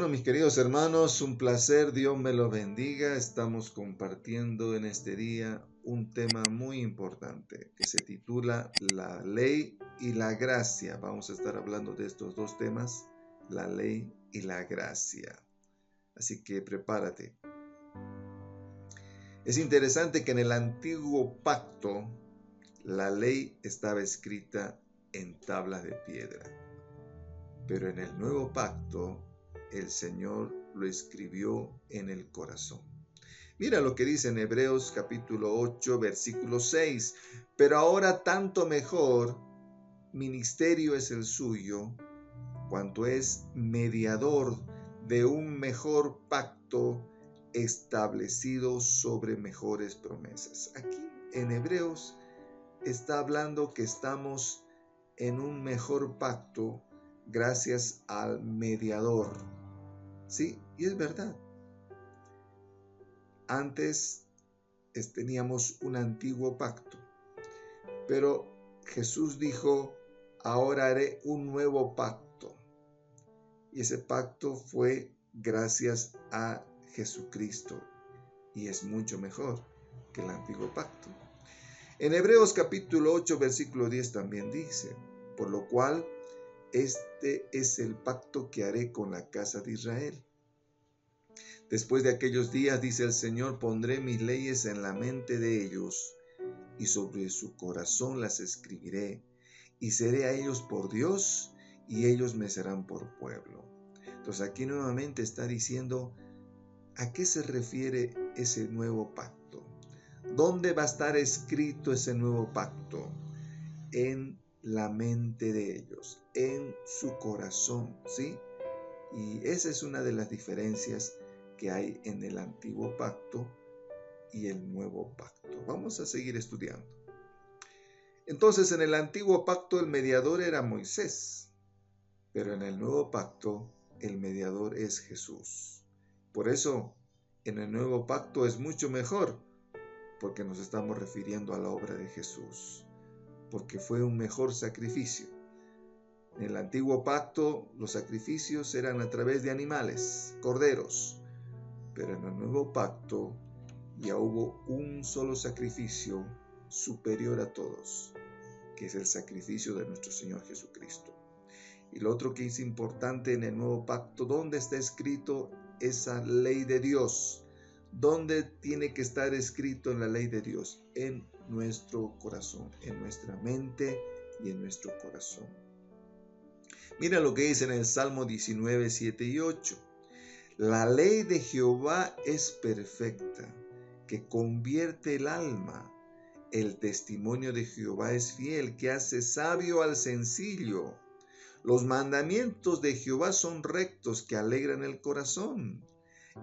Bueno, mis queridos hermanos, un placer, Dios me los bendiga. Estamos compartiendo en este día un tema muy importante que se titula La ley y la gracia. Vamos a estar hablando de estos dos temas, la ley y la gracia. Así que prepárate. Es interesante que en el antiguo pacto la ley estaba escrita en tablas de piedra, pero en el nuevo pacto el Señor lo escribió en el corazón. Mira lo que dice en Hebreos capítulo 8, versículo 6. Pero ahora tanto mejor ministerio es el suyo, cuanto es mediador de un mejor pacto establecido sobre mejores promesas. Aquí en Hebreos está hablando que estamos en un mejor pacto gracias al mediador. Sí, y es verdad. Antes teníamos un antiguo pacto, pero Jesús dijo, ahora haré un nuevo pacto. Y ese pacto fue gracias a Jesucristo y es mucho mejor que el antiguo pacto. En Hebreos capítulo 8, versículo 10 también dice, por lo cual este es el pacto que haré con la casa de Israel. Después de aquellos días, dice el Señor, pondré mis leyes en la mente de ellos y sobre su corazón las escribiré y seré a ellos por Dios y ellos me serán por pueblo. Entonces aquí nuevamente está diciendo a qué se refiere ese nuevo pacto. ¿Dónde va a estar escrito ese nuevo pacto? En la mente de ellos, en su corazón, ¿sí? Y esa es una de las diferencias que hay en el antiguo pacto y el nuevo pacto. Vamos a seguir estudiando. Entonces, en el antiguo pacto el mediador era Moisés, pero en el nuevo pacto el mediador es Jesús. Por eso, en el nuevo pacto es mucho mejor, porque nos estamos refiriendo a la obra de Jesús, porque fue un mejor sacrificio. En el antiguo pacto los sacrificios eran a través de animales, corderos, pero en el nuevo pacto ya hubo un solo sacrificio superior a todos, que es el sacrificio de nuestro Señor Jesucristo. Y lo otro que es importante en el nuevo pacto, ¿dónde está escrito esa ley de Dios? ¿Dónde tiene que estar escrito en la ley de Dios? En nuestro corazón, en nuestra mente y en nuestro corazón. Mira lo que dice en el Salmo 19, 7 y 8. La ley de Jehová es perfecta, que convierte el alma. El testimonio de Jehová es fiel, que hace sabio al sencillo. Los mandamientos de Jehová son rectos, que alegran el corazón.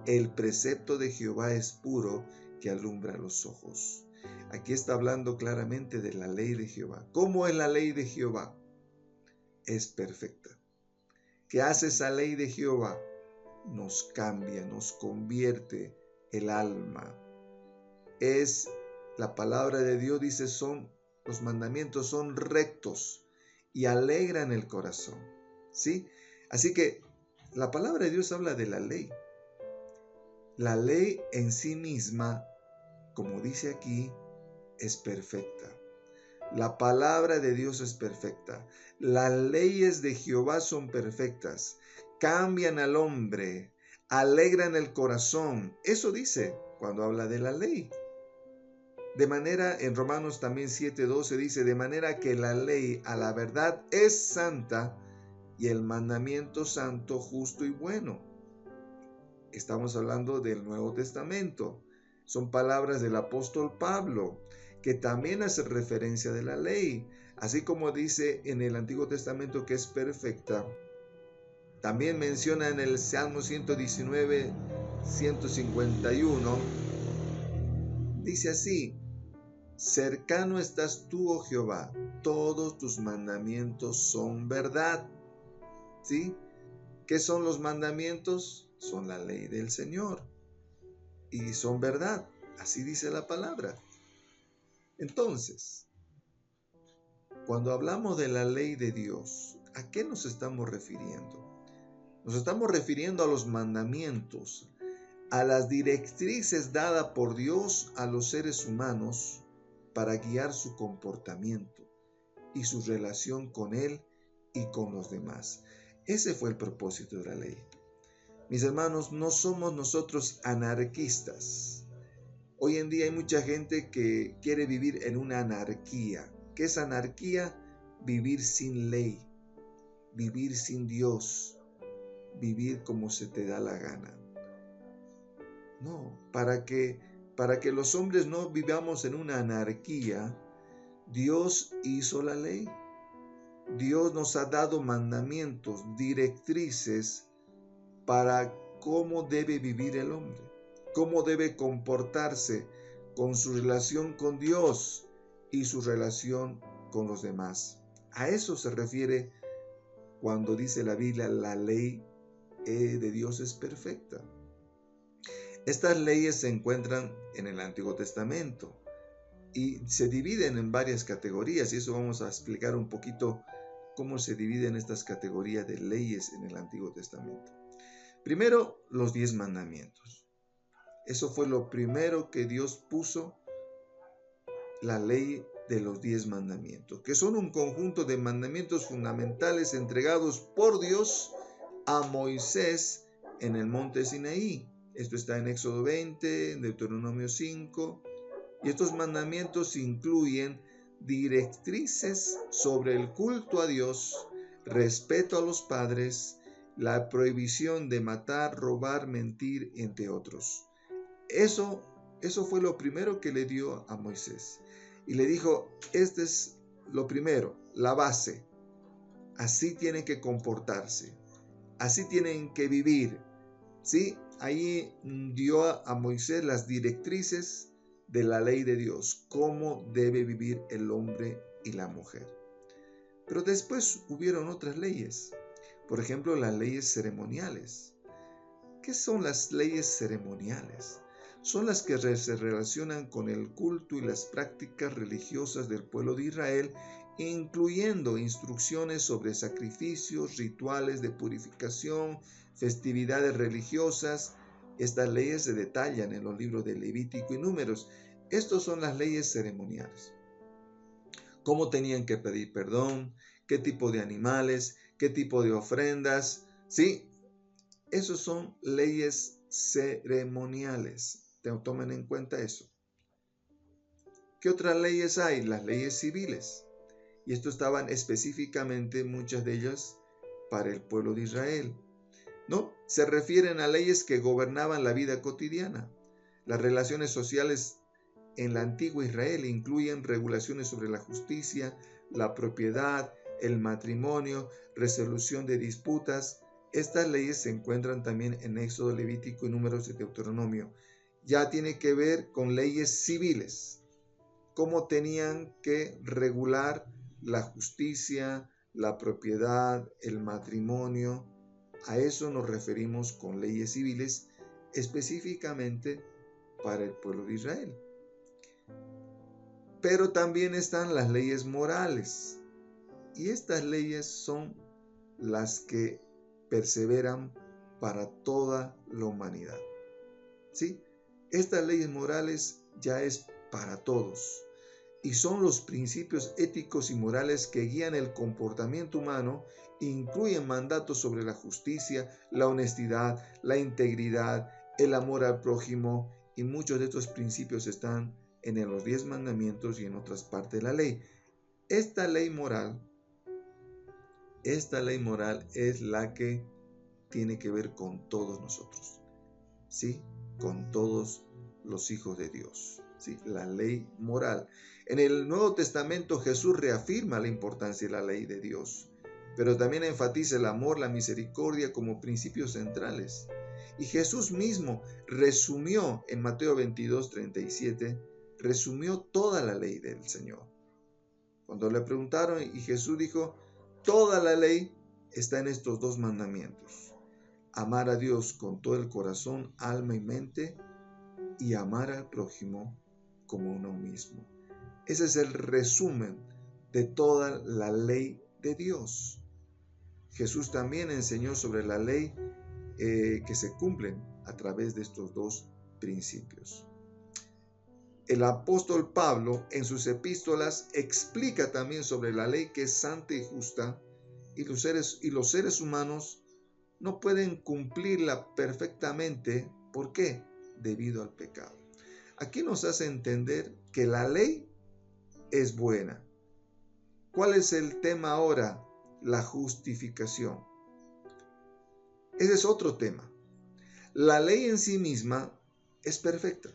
El precepto de Jehová es puro, que alumbra los ojos. Aquí está hablando claramente de la ley de Jehová. ¿Cómo es la ley de Jehová? Es perfecta. ¿Qué hace esa ley de Jehová? Nos cambia, nos convierte el alma. Es la palabra de Dios, dice, los mandamientos son rectos y alegran el corazón. ¿Sí? Así que la palabra de Dios habla de la ley. La ley en sí misma, como dice aquí, es perfecta. La palabra de Dios es perfecta. Las leyes de Jehová son perfectas. Cambian al hombre, alegran el corazón. Eso dice cuando habla de la ley. De manera, en Romanos también 7:12 dice, de manera que la ley a la verdad es santa y el mandamiento santo, justo y bueno. Estamos hablando del Nuevo Testamento. Son palabras del apóstol Pablo, que también hace referencia de la ley. Así como dice en el Antiguo Testamento que es perfecta, también menciona en el Salmo 119, 151, dice así, cercano estás tú, oh Jehová, todos tus mandamientos son verdad. ¿Sí? ¿Qué son los mandamientos? Son la ley del Señor y son verdad. Así dice la palabra. Entonces, cuando hablamos de la ley de Dios, ¿a qué nos estamos refiriendo? Nos estamos refiriendo a los mandamientos, a las directrices dadas por Dios a los seres humanos para guiar su comportamiento y su relación con Él y con los demás. Ese fue el propósito de la ley. Mis hermanos, no somos nosotros anarquistas. Hoy en día hay mucha gente que quiere vivir en una anarquía. ¿Qué es anarquía? Vivir sin ley, vivir sin Dios, vivir como se te da la gana. No, para que los hombres no vivamos en una anarquía, Dios hizo la ley. Dios nos ha dado mandamientos, directrices para cómo debe vivir el hombre, cómo debe comportarse con su relación con Dios y su relación con los demás. A eso se refiere cuando dice la Biblia, la ley de Dios es perfecta. Estas leyes se encuentran en el Antiguo Testamento y se dividen en varias categorías, y eso vamos a explicar un poquito cómo se dividen estas categorías de leyes en el Antiguo Testamento. Primero, los 10 mandamientos. Eso fue lo primero que Dios puso, la ley de los 10 mandamientos, que son un conjunto de mandamientos fundamentales entregados por Dios a Moisés en el monte Sinaí. Esto está en Éxodo 20, en Deuteronomio 5, y estos mandamientos incluyen directrices sobre el culto a Dios, respeto a los padres, la prohibición de matar, robar, mentir, entre otros. Eso fue lo primero que le dio a Moisés. Y le dijo, este es lo primero, la base. Así tienen que comportarse, así tienen que vivir. ¿Sí? Ahí dio a Moisés las directrices de la ley de Dios, cómo debe vivir el hombre y la mujer. Pero después hubieron otras leyes. Por ejemplo, las leyes ceremoniales. ¿Qué son las leyes ceremoniales? Son las que se relacionan con el culto y las prácticas religiosas del pueblo de Israel, incluyendo instrucciones sobre sacrificios, rituales de purificación, festividades religiosas. Estas leyes se detallan en los libros de Levítico y Números. Estas son las leyes ceremoniales. Cómo tenían que pedir perdón, qué tipo de animales, qué tipo de ofrendas. Sí, esos son leyes ceremoniales. Tomen en cuenta eso. ¿Qué otras leyes hay? Las leyes civiles. Y esto estaban específicamente, muchas de ellas, para el pueblo de Israel. ¿No? Se refieren a leyes que gobernaban la vida cotidiana. Las relaciones sociales en la antigua Israel incluyen regulaciones sobre la justicia, la propiedad, el matrimonio, resolución de disputas. Estas leyes se encuentran también en Éxodo, Levítico y Números de Deuteronomio. Ya tiene que ver con leyes civiles, cómo tenían que regular la justicia, la propiedad, el matrimonio. A eso nos referimos con leyes civiles, específicamente para el pueblo de Israel. Pero también están las leyes morales, y estas leyes son las que perseveran para toda la humanidad. ¿Sí? Estas leyes morales ya es para todos y son los principios éticos y morales que guían el comportamiento humano. Incluyen mandatos sobre la justicia, la honestidad, la integridad, el amor al prójimo, y muchos de estos principios están en los 10 mandamientos y en otras partes de la ley. Esta ley moral es la que tiene que ver con todos nosotros, ¿sí? Con todos los hijos de Dios, ¿sí? La ley moral. En el Nuevo Testamento Jesús reafirma la importancia de la ley de Dios, pero también enfatiza el amor, la misericordia como principios centrales. Y Jesús mismo resumió en Mateo 22:37, resumió toda la ley del Señor. Cuando le preguntaron, y Jesús dijo, toda la ley está en estos 2 mandamientos: amar a Dios con todo el corazón, alma y mente, y amar al prójimo como uno mismo. Ese es el resumen de toda la ley de Dios. Jesús también enseñó sobre la ley que se cumplen a través de estos dos principios. El apóstol Pablo en sus epístolas explica también sobre la ley que es santa y justa, y los seres humanos no pueden cumplirla perfectamente. ¿Por qué? Debido al pecado. Aquí nos hace entender que la ley es buena. ¿Cuál es el tema ahora? La justificación. Ese es otro tema. La ley en sí misma es perfecta.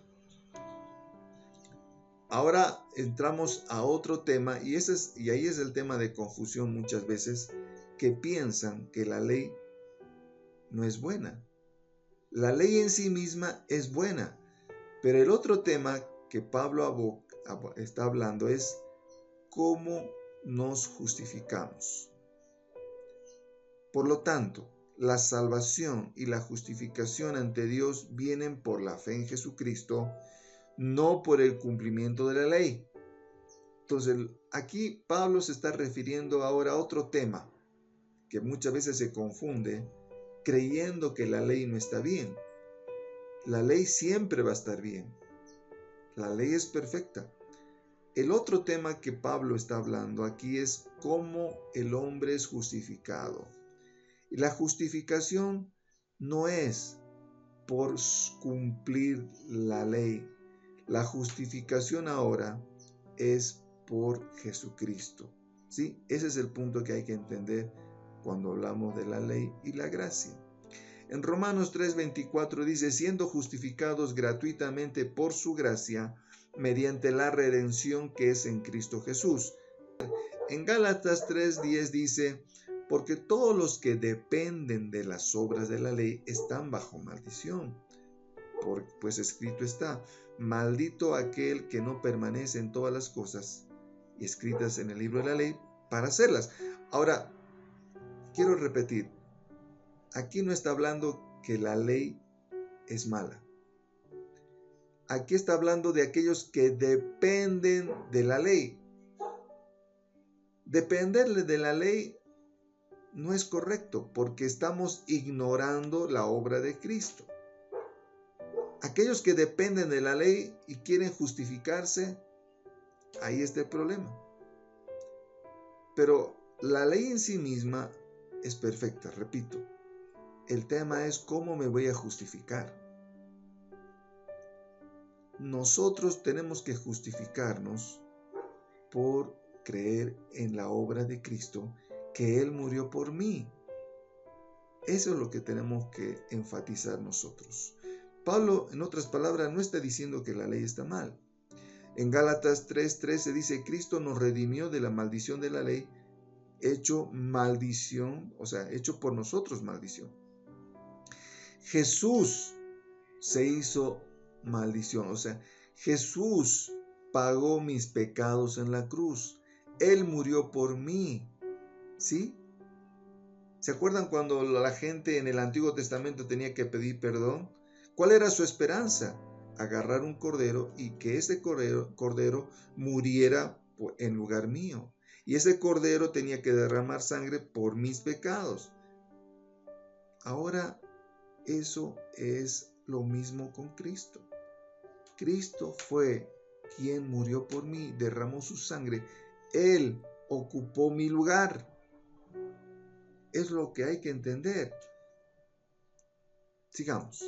Ahora entramos a otro tema y ahí es el tema de confusión muchas veces, que piensan que la ley no es buena. La ley en sí misma es buena, pero el otro tema que Pablo está hablando es cómo nos justificamos. Por lo tanto, la salvación y la justificación ante Dios vienen por la fe en Jesucristo, no por el cumplimiento de la ley. Entonces, aquí Pablo se está refiriendo ahora a otro tema que muchas veces se confunde creyendo que la ley no está bien. La ley siempre va a estar bien. La ley es perfecta. El otro tema que Pablo está hablando aquí es cómo el hombre es justificado. Y la justificación no es por cumplir la ley. La justificación ahora es por Jesucristo. ¿Sí? Ese es el punto que hay que entender cuando hablamos de la ley y la gracia. En Romanos 3:24 dice, siendo justificados gratuitamente por su gracia, mediante la redención que es en Cristo Jesús. En Gálatas 3:10 dice, porque todos los que dependen de las obras de la ley están bajo maldición. Pues escrito está, maldito aquel que no permanece en todas las cosas escritas en el libro de la ley para hacerlas. Ahora, quiero repetir, aquí no está hablando que la ley es mala. Aquí está hablando de aquellos que dependen de la ley. Depender de la ley no es correcto porque estamos ignorando la obra de Cristo. Aquellos que dependen de la ley y quieren justificarse, ahí está el problema. Pero la ley en sí misma es perfecta, repito. El tema es cómo me voy a justificar. Nosotros tenemos que justificarnos por creer en la obra de Cristo, que Él murió por mí. Eso es lo que tenemos que enfatizar nosotros. Pablo, en otras palabras, no está diciendo que la ley está mal. En Gálatas 3:13 dice, Cristo nos redimió de la maldición de la ley, hecho maldición, o sea, hecho por nosotros maldición. Jesús se hizo maldición, o sea, Jesús pagó mis pecados en la cruz. Él murió por mí, ¿sí? ¿Se acuerdan cuando la gente en el Antiguo Testamento tenía que pedir perdón? ¿Cuál era su esperanza? Agarrar un cordero y que ese cordero muriera en lugar mío. Y ese cordero tenía que derramar sangre por mis pecados. Ahora eso es lo mismo con Cristo. Cristo fue quien murió por mí, derramó su sangre. Él ocupó mi lugar. Es lo que hay que entender. Sigamos.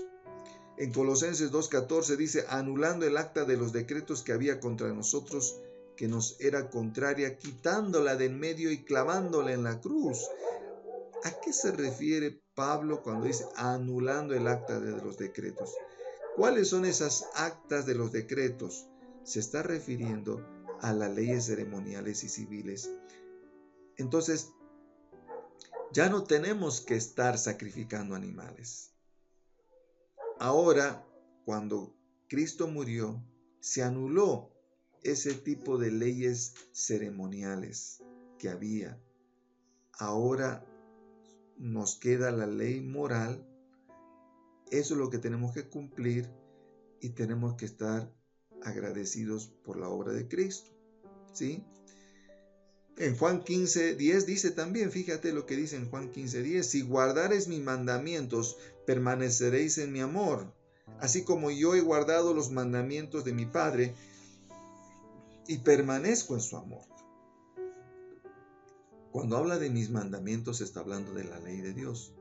En Colosenses 2:14 dice, anulando el acta de los decretos que había contra nosotros, que nos era contraria, quitándola de en medio y clavándola en la cruz. ¿A qué se refiere Pablo cuando dice anulando el acta de los decretos? ¿Cuáles son esas actas de los decretos? Se está refiriendo a las leyes ceremoniales y civiles. Entonces, ya no tenemos que estar sacrificando animales. Ahora, cuando Cristo murió, se anuló ese tipo de leyes ceremoniales que había. Ahora nos queda la ley moral. Eso es lo que tenemos que cumplir y tenemos que estar agradecidos por la obra de Cristo, ¿sí? En Juan 15:10 dice también, fíjate lo que dice en Juan 15:10, si guardareis mis mandamientos, permaneceréis en mi amor, así como yo he guardado los mandamientos de mi Padre y permanezco en su amor. Cuando habla de mis mandamientos está hablando de la ley de Dios.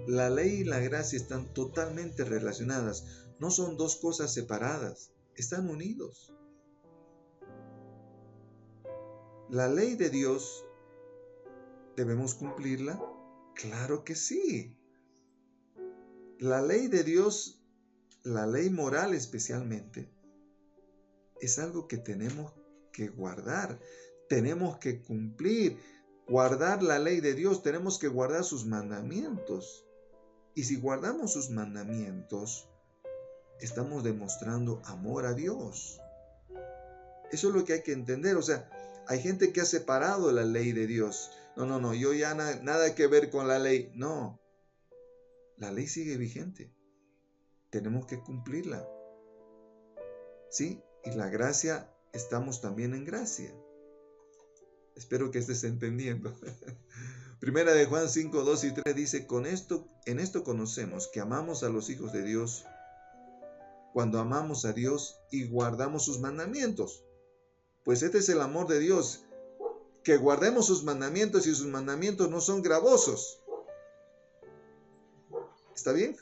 La ley y la gracia están totalmente relacionadas, no son dos cosas separadas, están unidos. La ley de Dios, ¿debemos cumplirla? Claro que sí. La ley de Dios, la ley moral especialmente, es algo que tenemos que guardar, tenemos que cumplir. Guardar la ley de Dios, tenemos que guardar sus mandamientos. Y si guardamos sus mandamientos, estamos demostrando amor a Dios. Eso es lo que hay que entender. O sea, hay gente que ha separado la ley de Dios. No, yo ya nada que ver con la ley. No, la ley sigue vigente. Tenemos que cumplirla. ¿Sí? Y la gracia, estamos también en gracia. Espero que estés entendiendo. Primera de Juan 5, 2 y 3 dice, en esto conocemos que amamos a los hijos de Dios cuando amamos a Dios y guardamos sus mandamientos. Pues este es el amor de Dios, que guardemos sus mandamientos y sus mandamientos no son gravosos. ¿Está bien?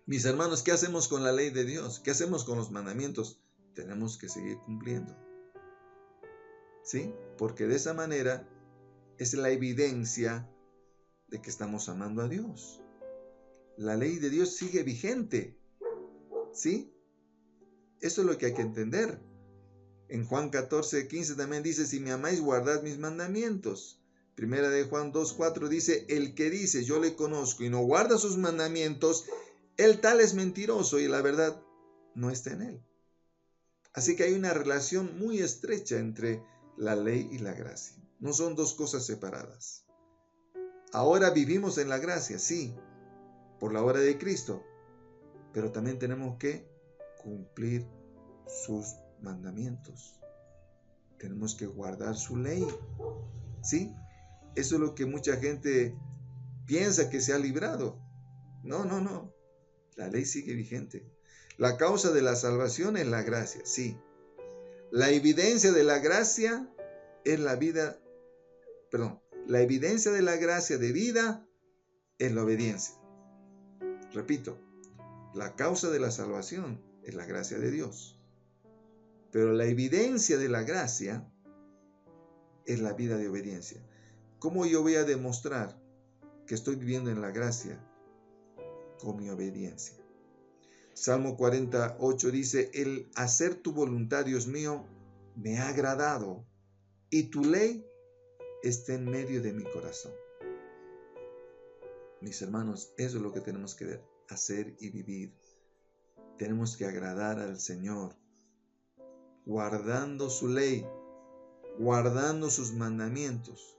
Mis hermanos, ¿qué hacemos con la ley de Dios? ¿Qué hacemos con los mandamientos? Tenemos que seguir cumpliendo. ¿Sí? Porque de esa manera es la evidencia de que estamos amando a Dios. La ley de Dios sigue vigente. ¿Sí? Eso es lo que hay que entender. En Juan 14:15 también dice, si me amáis, guardad mis mandamientos. Primera de Juan 2:4 dice, el que dice, yo le conozco y no guarda sus mandamientos, el tal es mentiroso y la verdad no está en él. Así que hay una relación muy estrecha entre la ley y la gracia. No son dos cosas separadas. Ahora vivimos en la gracia, sí, por la obra de Cristo, pero también tenemos que cumplir sus mandamientos. Tenemos que guardar su ley, ¿sí? Eso es lo que mucha gente piensa que se ha librado. No. La ley sigue vigente. La causa de la salvación es la gracia, sí. La evidencia de la gracia es la vida, la evidencia de la gracia de vida es la obediencia. Repito, la causa de la salvación es la gracia de Dios. Pero la evidencia de la gracia es la vida de obediencia. ¿Cómo yo voy a demostrar que estoy viviendo en la gracia? Con mi obediencia. Salmo 48 dice, el hacer tu voluntad, Dios mío, me ha agradado, y tu ley está en medio de mi corazón. Mis hermanos, eso es lo que tenemos que hacer y vivir. Tenemos que agradar al Señor, guardando su ley, guardando sus mandamientos.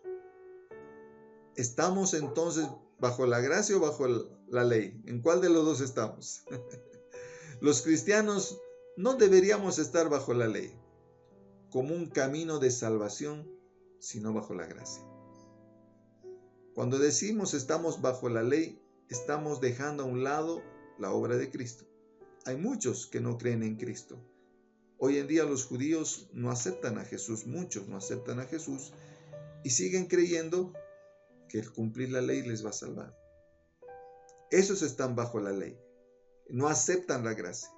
¿Estamos entonces bajo la gracia o bajo la ley? ¿En cuál de los dos estamos? Los cristianos no deberíamos estar bajo la ley, como un camino de salvación, sino bajo la gracia. Cuando decimos estamos bajo la ley, estamos dejando a un lado la obra de Cristo. Hay muchos que no creen en Cristo. Hoy en día los judíos no aceptan a Jesús, muchos no aceptan a Jesús y siguen creyendo que el cumplir la ley les va a salvar. Esos están bajo la ley, no aceptan la gracia.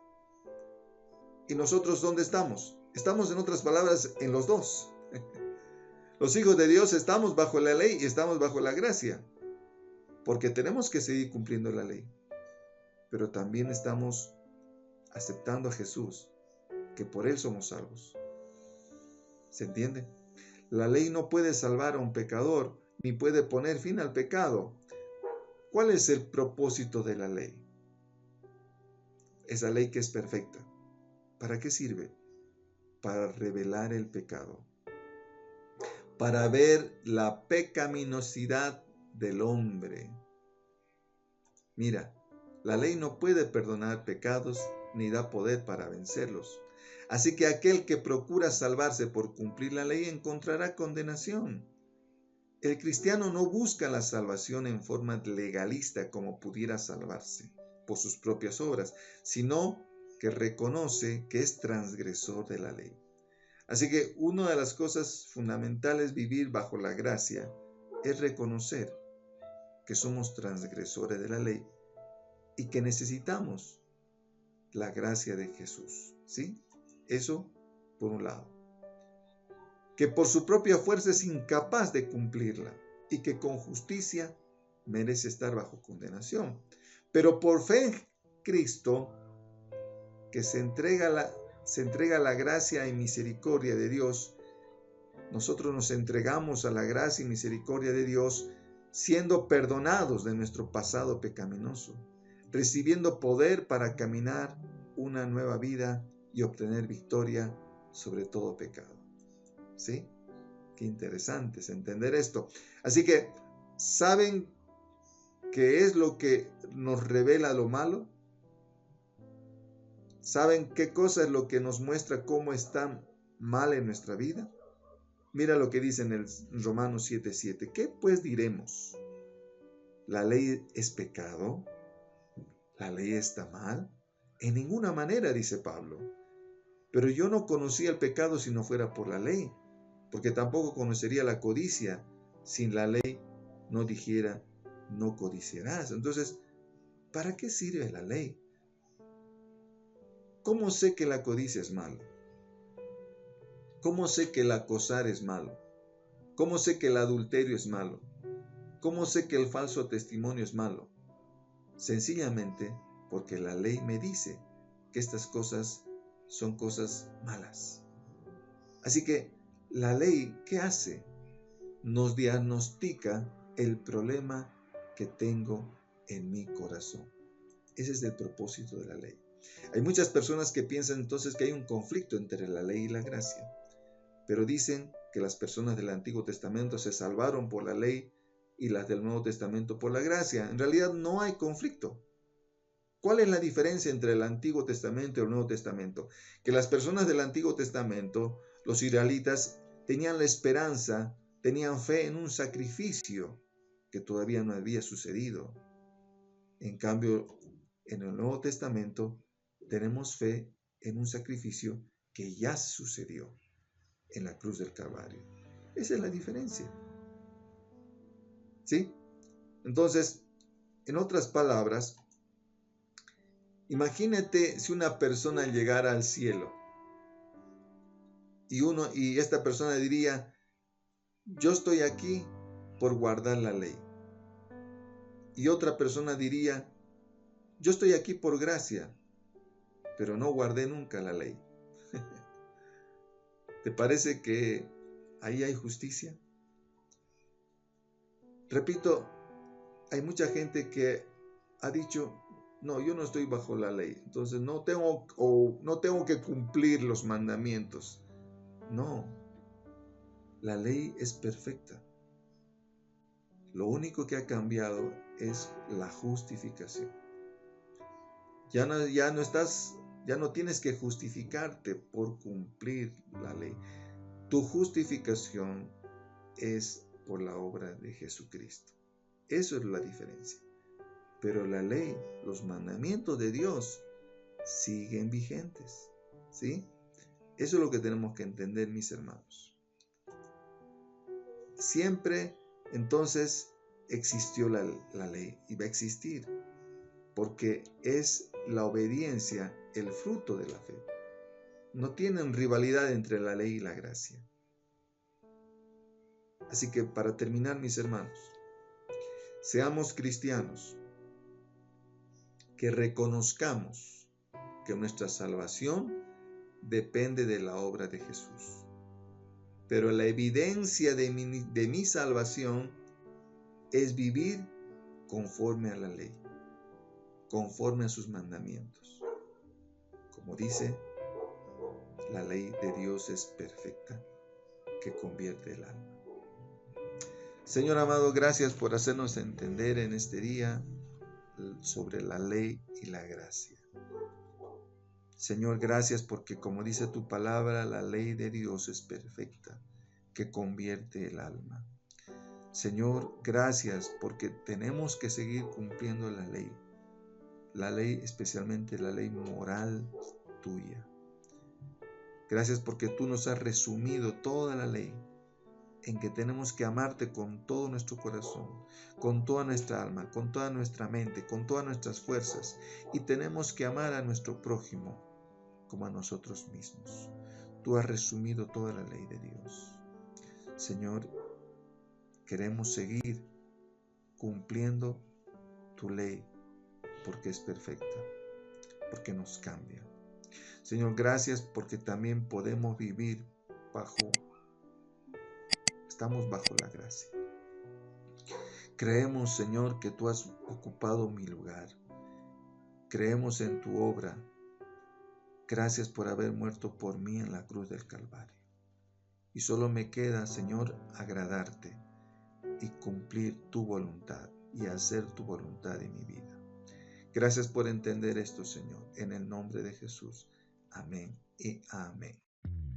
¿Y nosotros dónde estamos? Estamos, en otras palabras, en los dos. Los hijos de Dios estamos bajo la ley y estamos bajo la gracia, porque tenemos que seguir cumpliendo la ley. Pero también estamos aceptando a Jesús, que por Él somos salvos. ¿Se entiende? La ley no puede salvar a un pecador, ni puede poner fin al pecado. ¿Cuál es el propósito de la ley? Esa ley que es perfecta. ¿Para qué sirve? Para revelar el pecado. Para ver la pecaminosidad del hombre. Mira, la ley no puede perdonar pecados ni da poder para vencerlos. Así que aquel que procura salvarse por cumplir la ley encontrará condenación. El cristiano no busca la salvación en forma legalista como pudiera salvarse por sus propias obras, sino que reconoce que es transgresor de la ley. Así que una de las cosas fundamentales vivir bajo la gracia es reconocer que somos transgresores de la ley y que necesitamos la gracia de Jesús, ¿sí? Eso por un lado. Que por su propia fuerza es incapaz de cumplirla y que con justicia merece estar bajo condenación. Pero por fe en Cristo, que se entrega la gracia y misericordia de Dios, nosotros nos entregamos a la gracia y misericordia de Dios, siendo perdonados de nuestro pasado pecaminoso, recibiendo poder para caminar una nueva vida y obtener victoria sobre todo pecado. ¿Sí? Qué interesante es entender esto. Así que, ¿saben qué es lo que nos revela lo malo? ¿Saben qué cosa es lo que nos muestra cómo está mal en nuestra vida? Mira lo que dice en el Romanos 7:7. ¿Qué pues diremos? ¿La ley es pecado? ¿La ley está mal? En ninguna manera, dice Pablo. Pero yo no conocía el pecado si no fuera por la ley, porque tampoco conocería la codicia sin la ley no dijera, no codiciarás. Entonces, ¿para qué sirve la ley? ¿Cómo sé que la codicia es malo? ¿Cómo sé que el acosar es malo? ¿Cómo sé que el adulterio es malo? ¿Cómo sé que el falso testimonio es malo? Sencillamente porque la ley me dice que estas cosas son cosas malas. Así que la ley, ¿qué hace? Nos diagnostica el problema que tengo en mi corazón. Ese es el propósito de la ley. Hay muchas personas que piensan entonces que hay un conflicto entre la ley y la gracia, pero dicen que las personas del Antiguo Testamento se salvaron por la ley y las del Nuevo Testamento por la gracia. En realidad no hay conflicto. ¿Cuál es la diferencia entre el Antiguo Testamento y el Nuevo Testamento? Que las personas del Antiguo Testamento, los israelitas, tenían la esperanza, tenían fe en un sacrificio que todavía no había sucedido. En cambio, en el Nuevo Testamento tenemos fe en un sacrificio que ya sucedió en la cruz del Calvario. Esa es la diferencia. ¿Sí? Entonces, en otras palabras, imagínate si una persona llegara al cielo y esta persona diría, yo estoy aquí por guardar la ley. Y otra persona diría, yo estoy aquí por gracia, pero no guardé nunca la ley. ¿Te parece que ahí hay justicia? Repito, hay mucha gente que ha dicho, no, yo no estoy bajo la ley, entonces no tengo que cumplir los mandamientos. No, la ley es perfecta. Lo único que ha cambiado es la justificación. Ya no tienes que justificarte por cumplir la ley. Tu justificación es por la obra de Jesucristo. Eso es la diferencia. Pero la ley, los mandamientos de Dios siguen vigentes. ¿Sí? Eso es lo que tenemos que entender, mis hermanos. Siempre, entonces, existió la ley y va a existir, porque es la obediencia el fruto de la fe. No tienen rivalidad entre la ley y la gracia. Así que para terminar, mis hermanos, seamos cristianos que reconozcamos que nuestra salvación depende de la obra de Jesús. Pero la evidencia de mi salvación es vivir conforme a la ley, conforme a sus mandamientos. Como dice, la ley de Dios es perfecta, que convierte el alma. Señor amado, gracias por hacernos entender en este día sobre la ley y la gracia. Señor, gracias porque como dice tu palabra, la ley de Dios es perfecta, que convierte el alma. Señor, gracias porque tenemos que seguir cumpliendo la ley especialmente la ley moral tuya. Gracias porque tú nos has resumido toda la ley en que tenemos que amarte con todo nuestro corazón, con toda nuestra alma, con toda nuestra mente, con todas nuestras fuerzas, y tenemos que amar a nuestro prójimo como a nosotros mismos. Tú has resumido toda la ley de Dios. Señor, queremos seguir cumpliendo tu ley porque es perfecta, porque nos cambia. Señor, gracias porque también podemos vivir estamos bajo la gracia. Creemos, Señor, que tú has ocupado mi lugar. Creemos en tu obra. Gracias por haber muerto por mí en la cruz del Calvario. Y solo me queda, Señor, agradarte y cumplir tu voluntad y hacer tu voluntad en mi vida. Gracias por entender esto, Señor, en el nombre de Jesús. Amén y amén.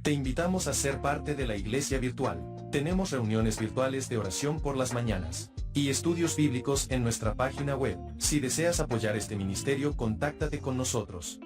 Te invitamos a ser parte de la iglesia virtual. Tenemos reuniones virtuales de oración por las mañanas y estudios bíblicos en nuestra página web. Si deseas apoyar este ministerio, contáctate con nosotros.